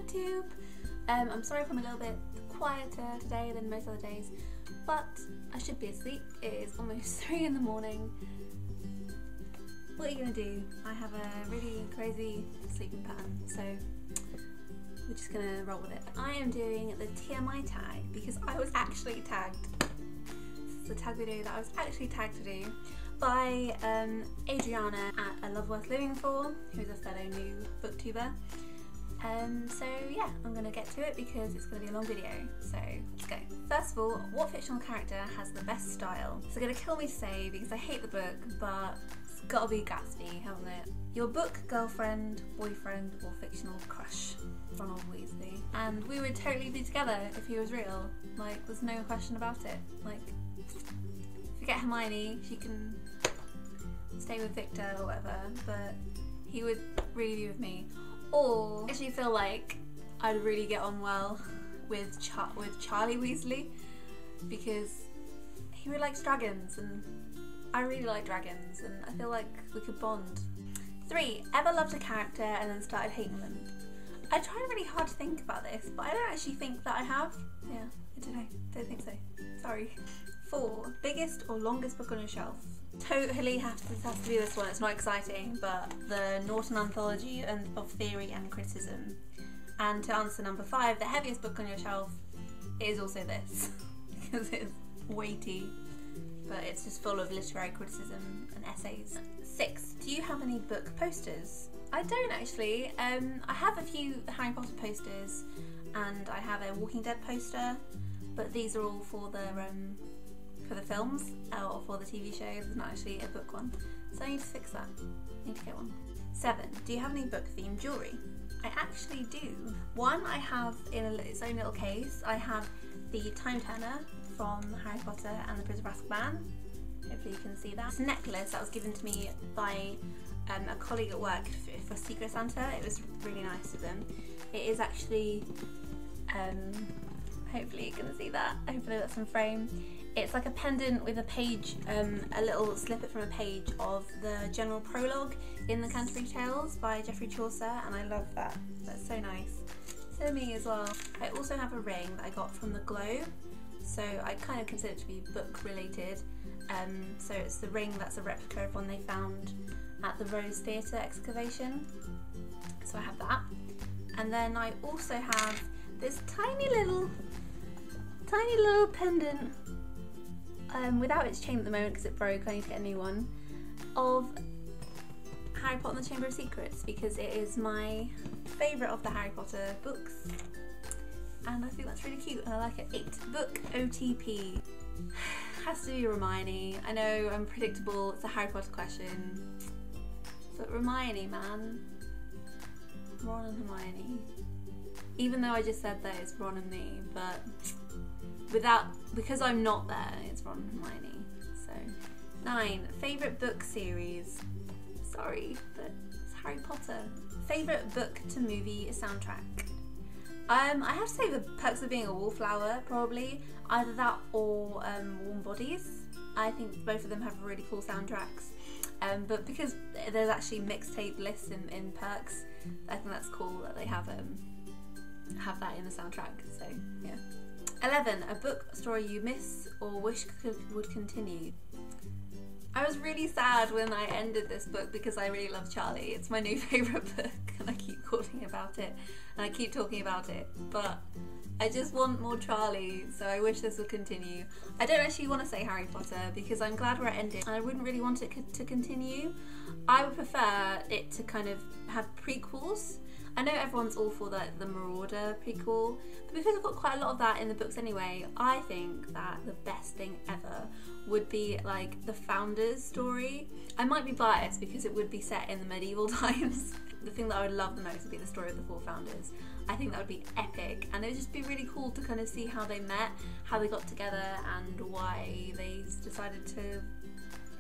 YouTube. I'm sorry if I'm a little bit quieter today than most other days, but I should be asleep. It is almost 3 in the morning. What are you gonna do? I have a really crazy sleeping pattern, so we're just gonna roll with it. I am doing the TMI tag because I was actually tagged. This is the tag video that I was actually tagged to do by Andriana at A Love Worth Living For, who's a fellow new booktuber. So yeah, I'm gonna get to it because it's gonna be a long video, so let's go. First of all, what fictional character has the best style? It's gonna kill me to say because I hate the book, but it's gotta be Gatsby, hasn't it? Your book girlfriend, boyfriend, or fictional crush, Ronald Weasley. And we would totally be together if he was real. Like, there's no question about it. Like, forget Hermione, she can stay with Victor or whatever, but he would really be with me. Or I actually feel like I'd really get on well with Charlie Weasley because he really likes dragons and I really like dragons and I feel like we could bond. 3. Ever loved a character and then started hating them? I tried really hard to think about this, but I don't actually think that I have. Yeah, I don't know. Don't think so. Sorry. 4. Biggest or longest book on your shelf? Totally has to be this one. It's not exciting, but the Norton Anthology of Theory and Criticism. And to answer number 5, the heaviest book on your shelf is also this because it's weighty, but it's just full of literary criticism and essays. 6. Do you have any book posters? I don't actually. I have a few Harry Potter posters and I have a Walking Dead poster, but these are all for the films or for the TV show. There's not actually a book one, so I need to fix that. I need to get one. 7. Do you have any book themed jewellery? I actually do. One I have in its own little case. I have the Time Turner from Harry Potter and the Prisoner of Azkaban. Hopefully you can see that. It's a necklace that was given to me by a colleague at work for Secret Santa. It was really nice of them. It is actually, hopefully you can see that. Hopefully that's in frame. It's like a pendant with a page, a little snippet from a page of the general prologue in the Canterbury Tales by Geoffrey Chaucer, and I love that. That's so nice. So me as well. I also have a ring that I got from the Globe, so I kind of consider it to be book related. So it's the ring that's a replica of one they found at the Rose Theatre excavation. So I have that. And then I also have this tiny little pendant, without its chain at the moment because it broke, I need to get a new one, of Harry Potter and the Chamber of Secrets because it is my favourite of the Harry Potter books and I think that's really cute and I like it. 8. Book OTP. Has to be Hermione. I know I'm predictable, it's a Harry Potter question, but Hermione, man. Ron and Hermione. Even though I just said that it's Ron and me, but because I'm not there, it's Ron and Hermione. So 9. Favourite book series? Sorry, but it's Harry Potter. Favourite book to movie soundtrack? I have to say The Perks of Being a Wallflower, probably. Either that or Warm Bodies. I think both of them have really cool soundtracks. But because there's actually mixtape lists in Perks, I think that's cool that they have that in the soundtrack. So yeah. 11. A book story you miss or wish would continue. I was really sad when I ended this book because I really love Charlie. It's my new favourite book and I keep talking about it and I keep talking about it, but I just want more Charlie, so I wish this would continue. I don't actually want to say Harry Potter because I'm glad where it ended and I wouldn't really want it to continue. I would prefer it to kind of have prequels. I know everyone's all for the Marauder prequel, but because I've got quite a lot of that in the books anyway, I think that the best thing ever would be like the Founders story. I might be biased because it would be set in the medieval times. The thing that I would love the most would be the story of the 4 founders. I think that would be epic and it would just be really cool to kind of see how they met, how they got together and why they decided to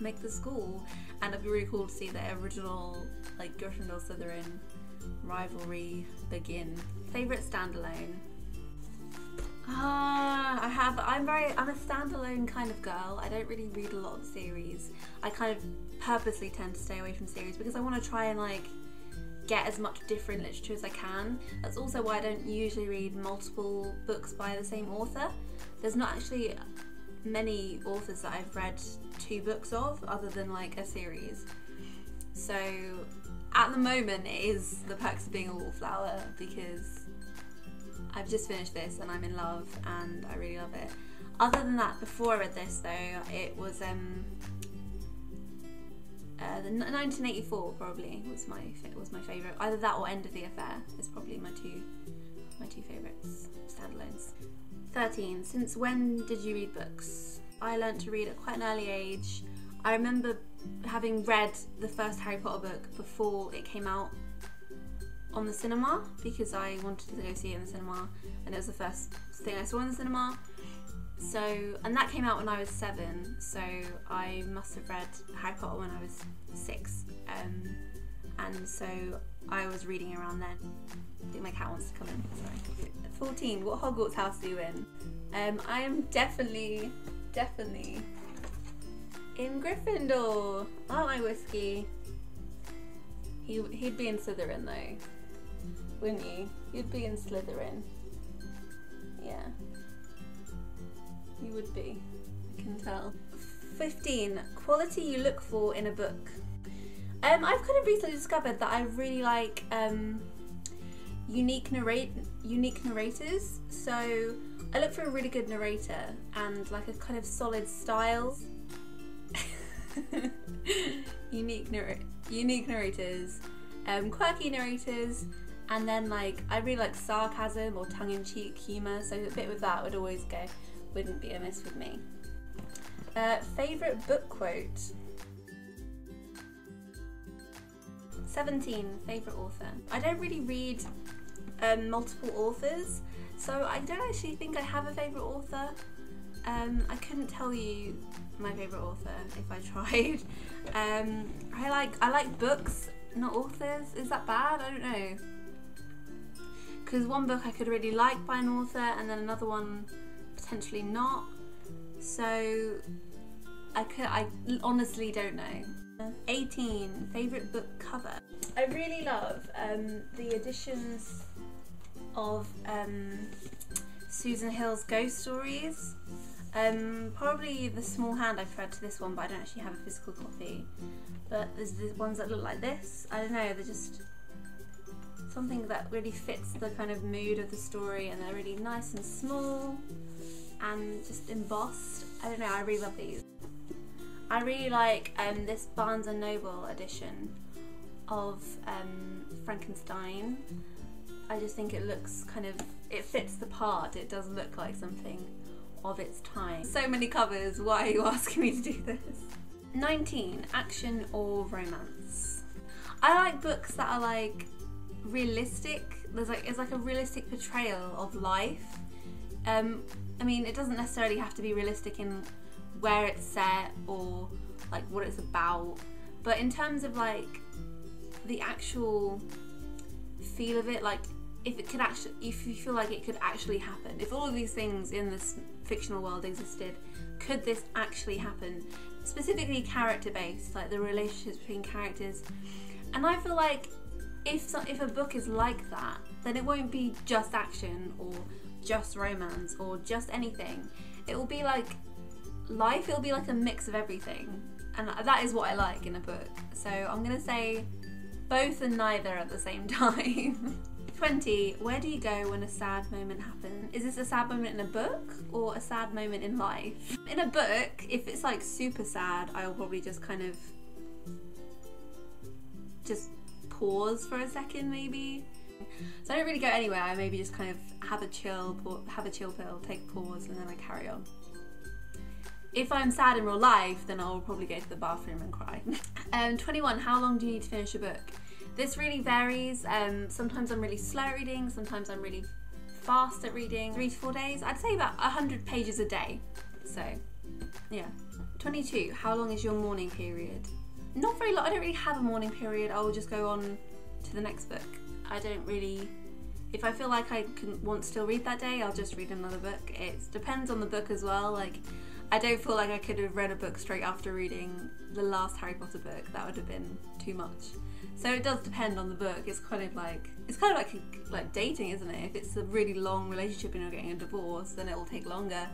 make the school, and it'd be really cool to see the original like Gryffindor Slytherin rivalry begin. Favourite standalone? I'm a standalone kind of girl. I don't really read a lot of series. I kind of purposely tend to stay away from series because I want to try and like get as much different literature as I can. That's also why I don't usually read multiple books by the same author. There's not actually many authors that I've read 2 books of other than like a series. So at the moment it is The Perks of Being a Wallflower, because I've just finished this and I'm in love and I really love it. Other than that, before I read this though, it was the 1984 probably was my favourite. Either that or End of the Affair is probably my two favourites, standalones. 13. Since when did you read books? I learnt to read at quite an early age. I remember having read the first Harry Potter book before it came out on the cinema, because I wanted to go see it in the cinema and it was the first thing I saw in the cinema. So, and that came out when I was 7, so I must have read Harry Potter when I was 6, and so I was reading around then. I think my cat wants to come in, sorry. 14, what Hogwarts house are you in? I am definitely in Gryffindor, aren't I, Whiskey? He'd be in Slytherin though, wouldn't you? You'd be in Slytherin, yeah. You would be, I can tell. 15, quality you look for in a book. I've kind of recently discovered that I really like unique narrators. So I look for a really good narrator and like a kind of solid style. unique narrators, quirky narrators, and then like I really like sarcasm or tongue-in-cheek humour. So a bit with that would always go. Wouldn't be amiss with me. Favourite book quote? 17, favourite author. I don't really read multiple authors, so I don't actually think I have a favourite author. I couldn't tell you my favourite author if I tried. I like books, not authors. Is that bad? I don't know. Because one book I could really like by an author, and then another one potentially not. So I honestly don't know. 18, favourite book cover. I really love the editions of Susan Hill's Ghost Stories. Probably the small hand I preferred to this one, but I don't actually have a physical copy. But there's the ones that look like this. I don't know, they're just something that really fits the kind of mood of the story, and they're really nice and small and just embossed. I don't know, I really love these. I really like this Barnes & Noble edition of Frankenstein. I just think it looks kind of, it fits the part. It does look like something of its time. So many covers, why are you asking me to do this? 19, action or romance. I like books that are like realistic. It's like a realistic portrayal of life. I mean, it doesn't necessarily have to be realistic in where it's set or like what it's about, but in terms of like the actual feel of it, like if you feel like it could actually happen, if all of these things in this fictional world existed, could this actually happen? Specifically character based, like the relationships between characters. And I feel like if a book is like that, then it won't be just action or just romance or just anything. It will be like life, it'll be like a mix of everything, and that is what I like in a book. So I'm gonna say both and neither at the same time. 20, where do you go when a sad moment happens? Is this a sad moment in a book or a sad moment in life? In a book, if it's like super sad, I'll probably just kind of just pause for a second maybe. So I don't really go anywhere, I maybe just kind of have a chill pill, take a pause, and then I carry on. If I'm sad in real life, then I'll probably go to the bathroom and cry. 21, how long do you need to finish a book? This really varies. Sometimes I'm really slow at reading, sometimes I'm really fast at reading. 3 to 4 days, I'd say about 100 pages a day. So, yeah. 22, how long is your morning period? Not very long, I don't really have a morning period. I will just go on to the next book. I don't really, if I feel like I want to still read that day, I'll just read another book. It depends on the book as well. Like, I don't feel like I could have read a book straight after reading the last Harry Potter book. That would have been too much. So it does depend on the book. It's kind of like dating, isn't it? If it's a really long relationship and you're getting a divorce, then it'll take longer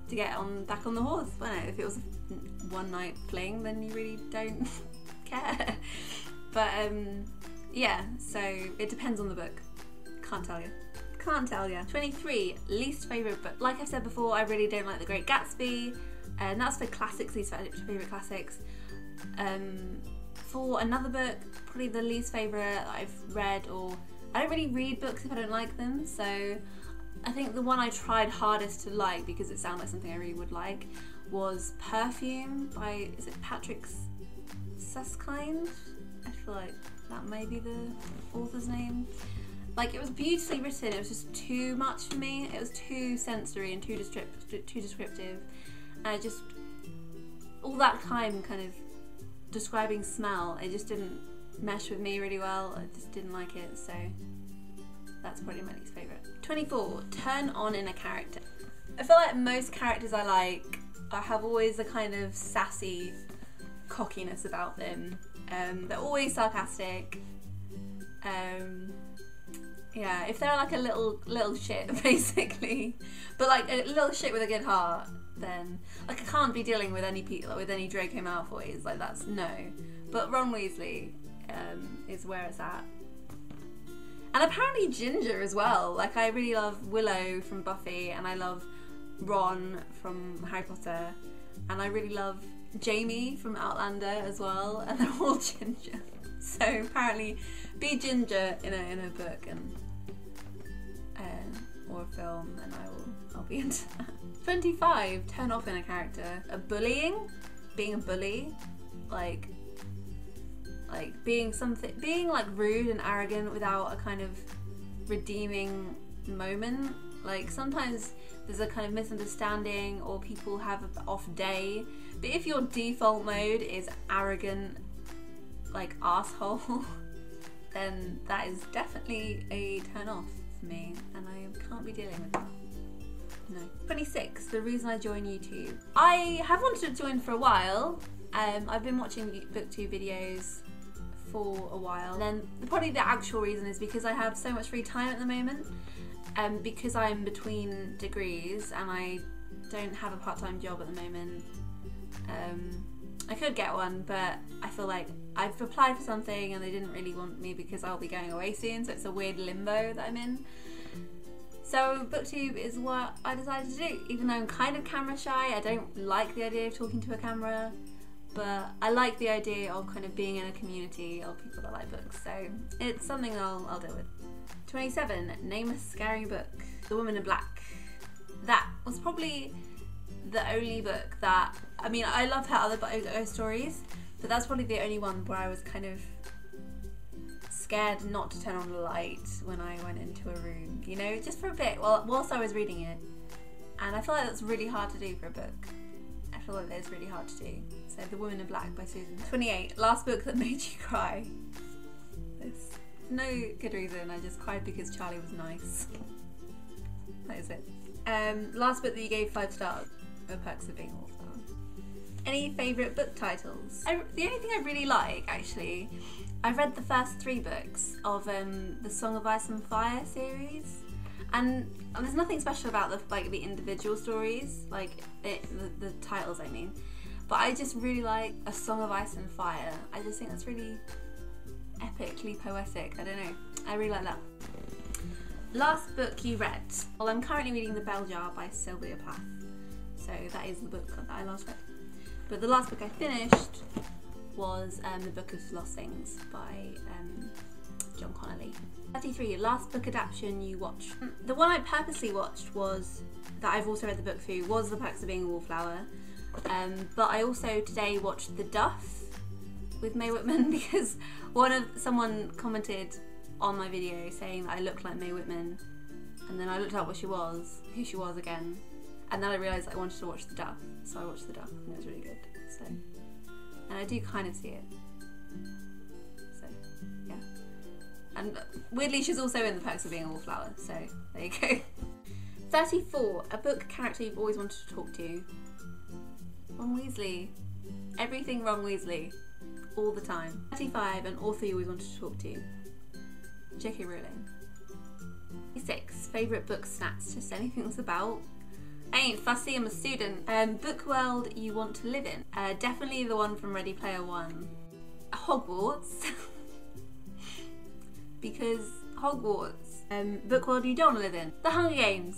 to get back on the horse. I don't know, if it was a one night fling, then you really don't care. But yeah, so it depends on the book. Can't tell you. 23, least favourite book. Like I said before, I really don't like The Great Gatsby, and that's for classics, least favourite classics. For another book, probably the least favourite that I've read, or I don't really read books if I don't like them, so I think the one I tried hardest to like, because it sounded like something I really would like, was Perfume by, is it Patrick Susskind? I feel like that may be the author's name. Like, it was beautifully written, it was just too much for me. It was too sensory and too descriptive. And just, all that time kind of describing smell, it just didn't mesh with me really well. I just didn't like it, so that's probably my least favourite. 24, turn on in a character. I feel like most characters I like, I have always a kind of sassy cockiness about them. They're always sarcastic. Yeah, if they're like a little shit, basically, but like a little shit with a good heart, then like I can't be dealing with any people, with any Draco Malfoys. Like, that's no. But Ron Weasley is where it's at, and apparently Ginger as well. Like, I really love Willow from Buffy, and I love Ron from Harry Potter, and I really love Jamie from Outlander as well, and they're all Ginger. So apparently, be Ginger in a book and or a film, and I'll be into that. 25, turn off in a character. Being a bully, like being like rude and arrogant without a kind of redeeming moment. Like, sometimes there's a kind of misunderstanding or people have an off day, but if your default mode is arrogant, like asshole, then that is definitely a turn off for me, and I can't be dealing with that. No. 26, the reason I joined YouTube. I have wanted to join for a while. I've been watching booktube videos for a while, and then probably the actual reason is because I have so much free time at the moment, because I'm between degrees and I don't have a part-time job at the moment. I could get one, but I feel like I've applied for something and they didn't really want me because I'll be going away soon, so it's a weird limbo that I'm in. So booktube is what I decided to do. Even though I'm kind of camera shy, I don't like the idea of talking to a camera, but I like the idea of kind of being in a community of people that like books, so it's something I'll deal with. 27, name a scary book. The Woman in Black. That was probably the only book that, I mean, I love her other ghost stories, but that's probably the only one where I was kind of scared not to turn on the light when I went into a room, you know, just for a bit whilst I was reading it. And I feel like that's really hard to do for a book. I feel like that's really hard to do. So The Woman in Black by Susan. 28, last book that made you cry. There's no good reason, I just cried because Charlie was nice. That is it. Last book that you gave 5 stars. The Perks of Being a Wallflower. Any favourite book titles? The only thing I really like, actually, I've read the first 3 books of the Song of Ice and Fire series, and there's nothing special about the individual stories, like the titles I mean, but I just really like A Song of Ice and Fire. I just think that's really epically poetic. I don't know, I really like that. Last book you read? Well, I'm currently reading The Bell Jar by Sylvia Plath. So that is the book that I last read. But the last book I finished was The Book of Lost Things by John Connolly. 33, last book adaptation you watched. The one I purposely watched was, that I've also read the book through, was The Perks of Being a Wallflower. But I also today watched The Duff with Mae Whitman because someone commented on my video saying that I looked like Mae Whitman, and then I looked up who she was again. And then I realised I wanted to watch The Duff, so I watched The Duff, and it was really good. So, and I do kind of see it. So, yeah. And weirdly, she's also in The Perks of Being a Wallflower, so there you go. 34, a book character you've always wanted to talk to. Ron Weasley. Everything Ron Weasley. All the time. 35, an author you always wanted to talk to. J.K. Rowling. 6, favourite book snacks. Just anything that's about. I ain't fussy, I'm a student. Book world you want to live in. Definitely the one from Ready Player One. Hogwarts. Because Hogwarts. Book world you don't want to live in. The Hunger Games.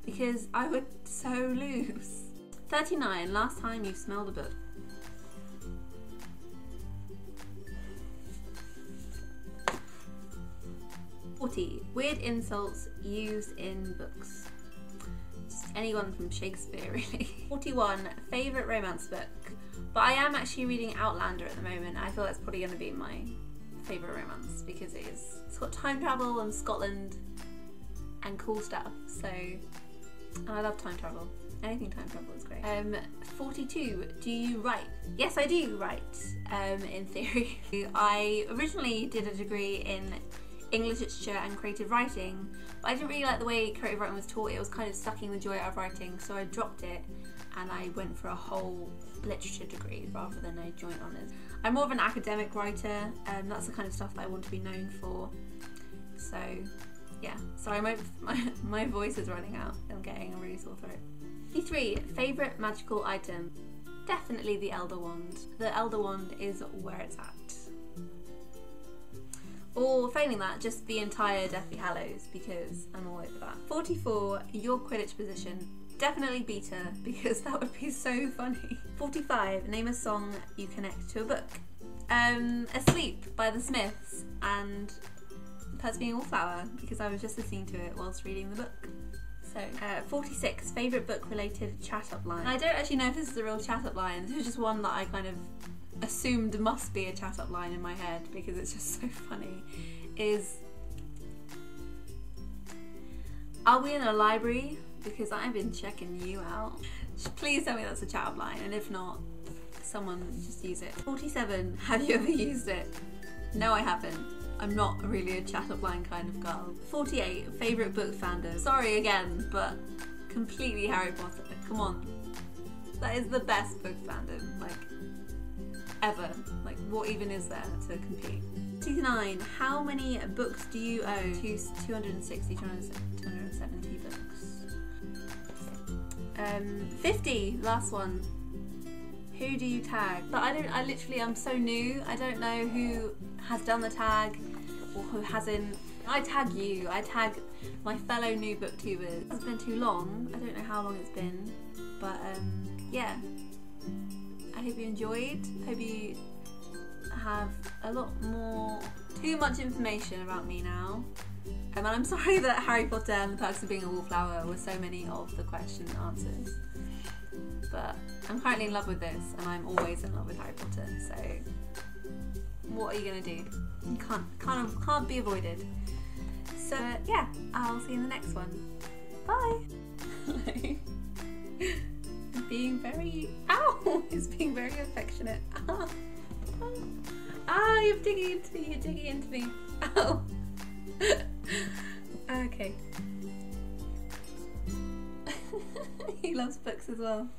Because I would so lose. 39, last time you smelled a book. 40, weird insults used in books. Just anyone from Shakespeare, really. 41, favourite romance book. But I am actually reading Outlander at the moment. I feel that's probably going to be my favourite romance because it's got time travel and Scotland and cool stuff. So, and I love time travel. Anything time travel is great. 42, do you write? Yes, I do write, in theory. I originally did a degree in English literature and creative writing, but I didn't really like the way creative writing was taught. It was kind of sucking the joy out of writing, so I dropped it and I went for a whole literature degree rather than a joint honours. I'm more of an academic writer, and that's the kind of stuff that I want to be known for. So yeah, sorry, my voice is running out. I'm getting a really sore throat. 53, favourite magical item. Definitely the Elder Wand. The Elder Wand is where it's at. Or failing that, just the entire Deathly Hallows because I'm all over that. 44, your Quidditch position. Definitely Beta because that would be so funny. 45, name a song you connect to a book. Asleep by the Smiths and Perseverance Wallflower because I was just listening to it whilst reading the book. So, 46, favourite book related chat-up line. I don't actually know if this is a real chat-up line. This is just one that I kind of assumed must be a chat-up line in my head because it's just so funny. Is, are we in a library? Because I've been checking you out. Please tell me that's a chat-up line, and if not, someone just use it. 47, have you ever used it? No, I haven't. I'm not really a chat-up line kind of girl. 48, favourite book fandom. Sorry again, but completely Harry Potter. Come on. That is the best book fandom, like, ever. Like, what even is there to compete? 69, how many books do you own? 260, 270 books. 50, last one. Who do you tag? But I'm so new. I don't know who has done the tag or who hasn't. I tag you. I tag my fellow new booktubers. It's been too long. I don't know how long it's been. But yeah. I hope you enjoyed. Hope you have a lot more, too much information about me now. And I'm sorry that Harry Potter and the Perks of Being a Wallflower were so many of the question and answers. But I'm currently in love with this, and I'm always in love with Harry Potter, so what are you gonna do? You can't be avoided. So yeah, I'll see you in the next one. Bye! Being very, ow! It's being very affectionate. Ah, you're digging into me. Ow! Okay. He loves books as well.